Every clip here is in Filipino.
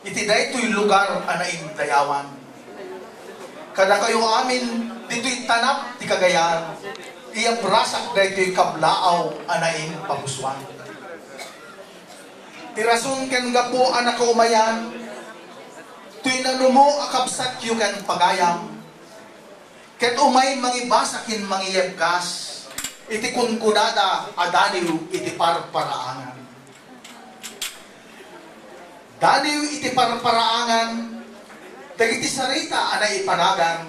iti daytoy lugar anaing dayawan. Kada kayo amin, dito'y tanap ti Cagayan, iyang brasak daytoy kablaaw anaing pabuswan. Tirason ken gapo anak umayan, tuy nanumo akabsat yu ken pagayam, ket umay mangibasakin mangiyebkas, iti kunkunada adaniw iti parparaangan. Daniw iti parparaangan, dagiti sarita anay ipanagan,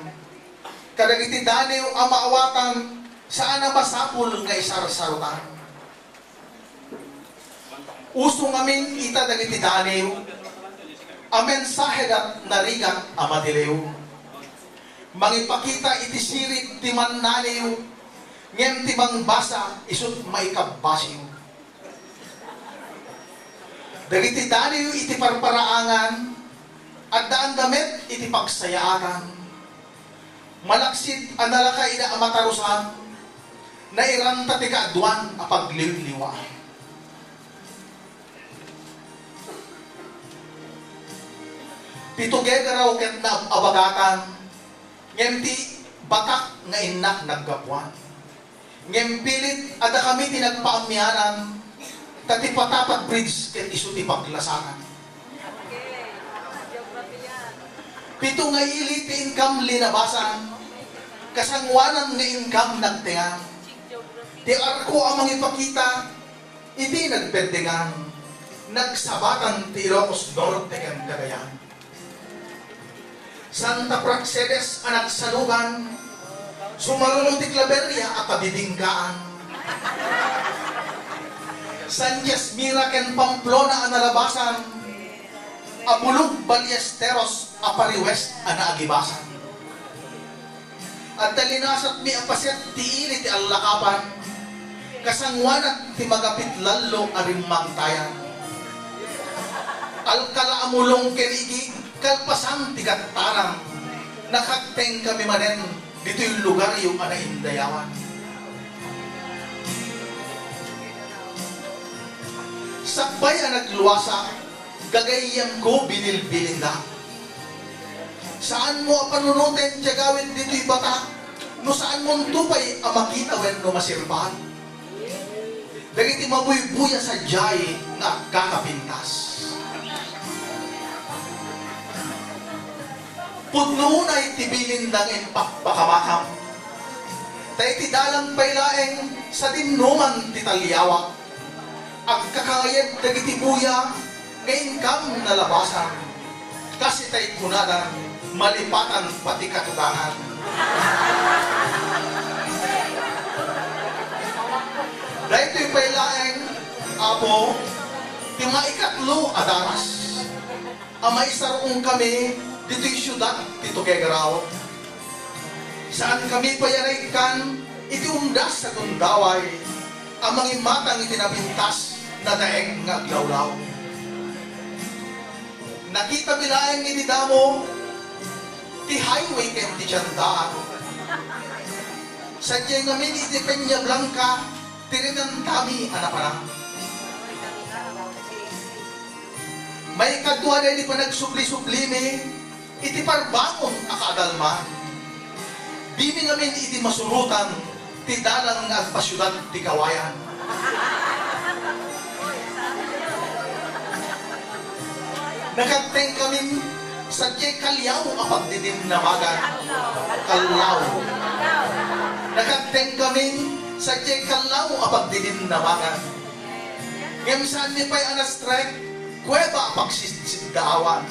kadagiti daniw ang maawatan saan na masapul nga isarsarutan. Uso ngamin ita dagiti daniw, ang mensahe dat narigat amadiliw. Mangipakita iti sirit ti mannaliw, ngem ti mangbasa isut maikabbasiw. Dagiti daniw iti parparaangan, at daan damit iti pagsayaatan. Malaksit ang nalakay na amatarusan, na iranta ti kaadwan a pagliwliwa. Pitugega raw ket na abagatan, ngem ti batak nga inak naggapuan. Ngem pilit ada kami tinagpaamyanan, tati patapat bridge ket isu ti paglasangan. Pito nga ili ti income linabasan, kasangwanan nga income nagtingan. Ti arko ang mangipakita, iti nagpendengan, nagsabatan ti Ilocos Norte ken Cagayan. Santa Praxedes anak salugan, sumarunong ti Claveria at kabibingkaan. San Yasmira ken Pamplona ang nalabasan, Abulog Ballesteros apariwest ana agibasan. At talinasat mi apaset ti ili ti allakapan, kasangwanat ti magapit lalo arimmang tayan. Alkala amulong kerigi kalpasan ti gatarang, nakagteng kami manen dito yung lugar yung anaindayawan. Sakbay ang nagluwasa, gagayang ko binilbilinda. Saan mo panunutin tiyagawin dito'y bata, no saan mo tupay ang makita when no masirpan. Dagiti mabuy-buya sa jay na kakapintas. Pudnunay tibilin dangin pakbakamaham. Tay ti dalang pailaeng sa dinuman ti talyawa. Ang kakayad dagiti buya, ngayon kam nalabasan. Kasi tay kunadan, malipatan pati katugangan. Dahil ito'y pailaeng, apo, ti maikatlo adaras. Ang maisarong kami, dito'y syudad, dito kay Garaw. Saan kami payaraykan, iti undas sa kundaway, ang mangimatang itinapintas na daeng ngaglawlaw. Nakita bilaeng inidamo, ti highway ken ti tiyandaan. Sadyay namin iti Peña Blanca, tirinantami anaparang. May kadwa na di pa nagsubli-sublime, iti parbangon akadalman. Dimi namin iti masurutan, ti dalang nga agpasyudan ti kawayan. Nakagteng kami sadyay kalyaw apag didim namagan. Kalaw. Nakagteng kami sadyay kalaw apag didim namagan. Ngem saan ni pa'y anastrek, kuweba pagsisidaawan.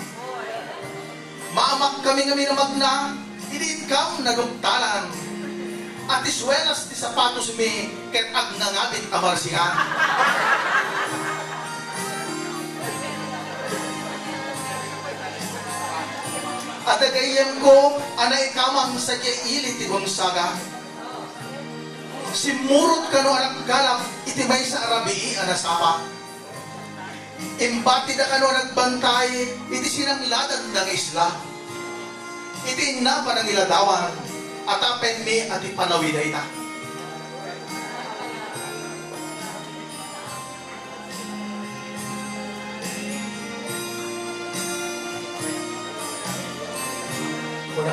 Maamak kami na magna, hindi kam nagugtalan. At iswelas ti sapatos mi, ket agnangabit amarsihan. At agayem ko, anay kamang sa ili ti Gonzaga. Simurot ka no anak galap, itimay sa arabii anasapa. Imbati na ka no nagbantay, iti sinangladan ng isla. Iti na pa ng iladawan, at apen mi at ipanawiday na.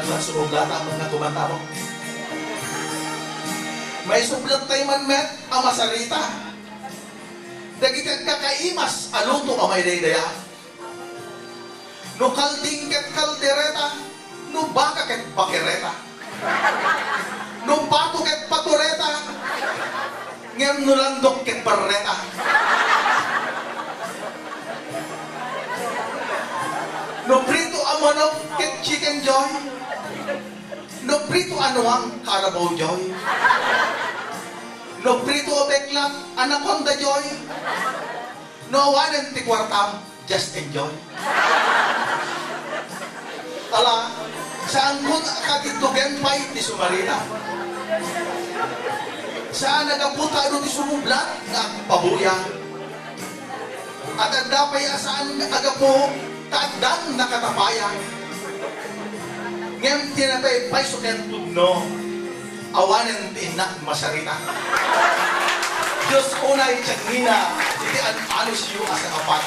lang sumublata ang mga kumanta mo. May sublat tayo man met, ang masarita. Dagitag kakaimas, aluto ka may daydaya. No kalding ket kaldereta, no baka ket bakireta. No pato ket patureta, ngem no landok ket barreta. No prito amonok ket chicken joy, no prito anuang Carabao joy. No prito o beklat, anaconda joy. No awanan ti kwartam, just enjoy. Tala, saan kun akagitugen pa'y ti sumarita? Saan nagaputa ito ti sumublat nga pabuya? At ang dapay asaan agapo, taagdan nakatapaya. Ngayon tinatay pa'y suken tudno, awanan ti inak masarita. Diyos unay tiyagmina, iti an alos yu asa kapat.